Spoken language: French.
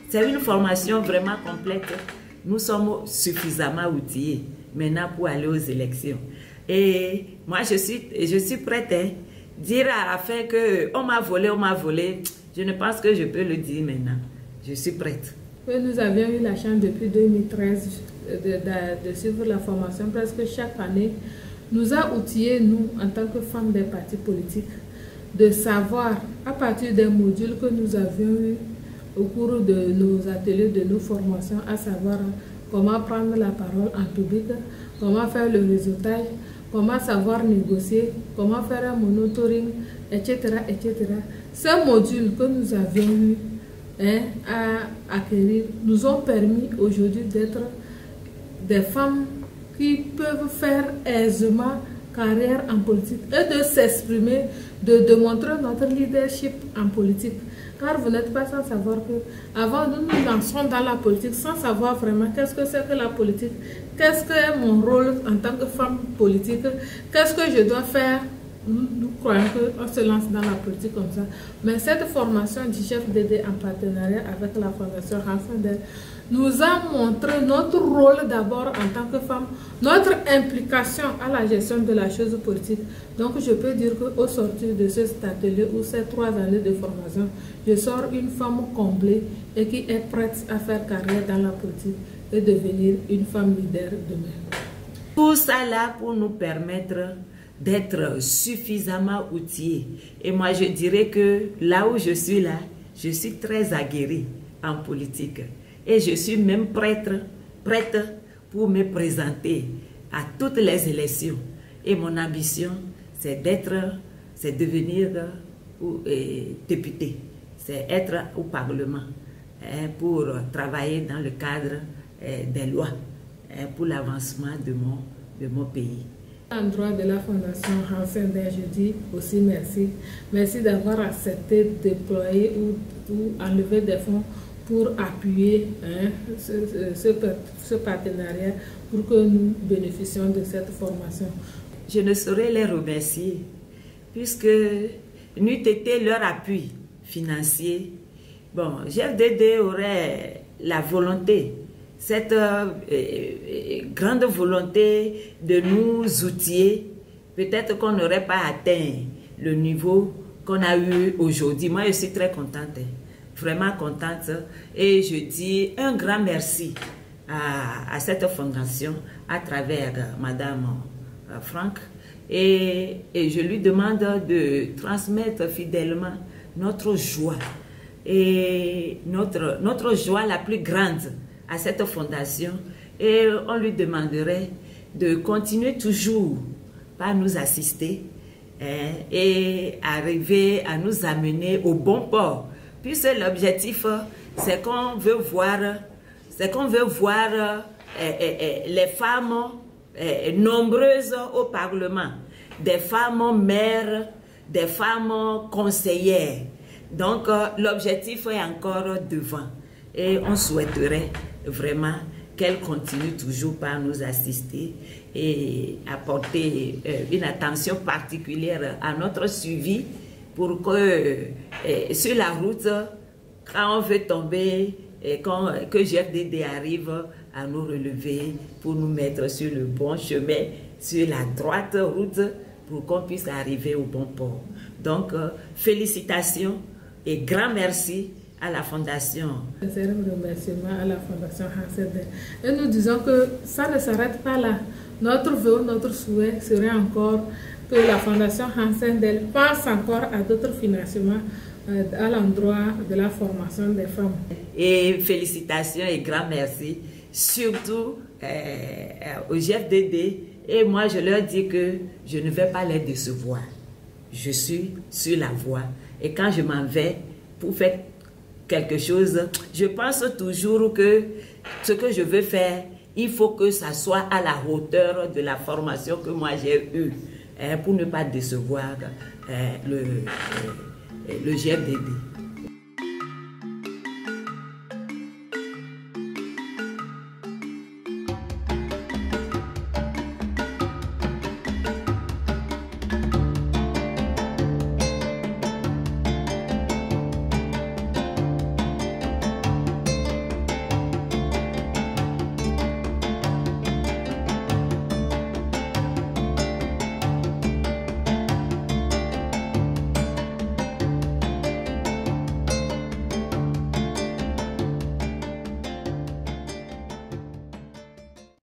C'est une formation vraiment complète. Nous sommes suffisamment outillés maintenant pour aller aux élections. Et moi, je suis prête à dire à la fin qu'on m'a volé. Je ne pense que je peux le dire maintenant. Je suis prête. Nous avions eu la chance depuis 2013 de suivre la formation presque chaque année. Nous a outillés, nous, en tant que femmes des partis politiques, de savoir, à partir des modules que nous avions eus au cours de nos ateliers, de nos formations, à savoir comment prendre la parole en public, comment faire le réseautage, comment savoir négocier, comment faire un monitoring, etc., etc. Ces modules que nous avions eu à acquérir nous ont permis aujourd'hui d'être des femmes qui peuvent faire aisément carrière en politique et de s'exprimer, de démontrer notre leadership en politique. Car vous n'êtes pas sans savoir que avant nous nous lançons dans la politique sans savoir vraiment qu'est-ce que c'est que la politique, qu'est-ce que est mon rôle en tant que femme politique, qu'est-ce que je dois faire. Nous croyons qu'on se lance dans la politique comme ça. Mais cette formation du chef DD en partenariat avec la Fondation Hans Sendel nous a montré notre rôle d'abord en tant que femme, notre implication à la gestion de la chose politique. Donc je peux dire qu'au sortir de cet atelier ou ces 3 années de formation, je sors une femme comblée et qui est prête à faire carrière dans la politique et devenir une femme leader demain. Tout ça là pour nous permettre d'être suffisamment outillés. Et moi, je dirais que là où je suis très aguerrie en politique. Et je suis même prête pour me présenter à toutes les élections. Et mon ambition, c'est devenir député, c'est être au Parlement pour travailler dans le cadre des lois pour l'avancement de mon pays. À l'endroit de la Fondation Hans Sendel, je dis aussi merci. Merci d'avoir accepté de déployer ou enlever des fonds pour appuyer ce partenariat pour que nous bénéficions de cette formation. Je ne saurais les remercier puisque n'eût été leur appui financier. Bon, GFDD aurait la volonté, cette grande volonté de nous outiller. Peut-être qu'on n'aurait pas atteint le niveau qu'on a eu aujourd'hui. Moi, je suis très contente, vraiment contente. Et je dis un grand merci à cette fondation à travers Madame Franck. Et je lui demande de transmettre fidèlement notre joie. Et notre joie la plus grande à cette fondation. Et on lui demanderait de continuer toujours par nous assister et arriver à nous amener au bon port. Puisque l'objectif, c'est qu'on veut voir, les femmes nombreuses au Parlement, des femmes maires, des femmes conseillères. Donc, l'objectif est encore devant. Et on souhaiterait vraiment qu'elle continue toujours par nous assister et apporter une attention particulière à notre suivi pour que sur la route, quand on veut tomber, que GFDD arrive à nous relever pour nous mettre sur le bon chemin, sur la droite route, pour qu'on puisse arriver au bon port. Donc, félicitations et grand merci à la Fondation. Un remerciement à la Fondation Hans Sendel. Et nous disons que ça ne s'arrête pas là. Notre vœu, notre souhait serait encore que la Fondation Hans Sendel pense encore à d'autres financements à l'endroit de la formation des femmes. Et félicitations et grand merci, surtout au GFDD. Et moi, je leur dis que je ne vais pas les décevoir. Je suis sur la voie. Et quand je m'en vais pour faire quelque chose, je pense toujours que ce que je veux faire, il faut que ça soit à la hauteur de la formation que moi j'ai eue, pour ne pas décevoir le GFDD.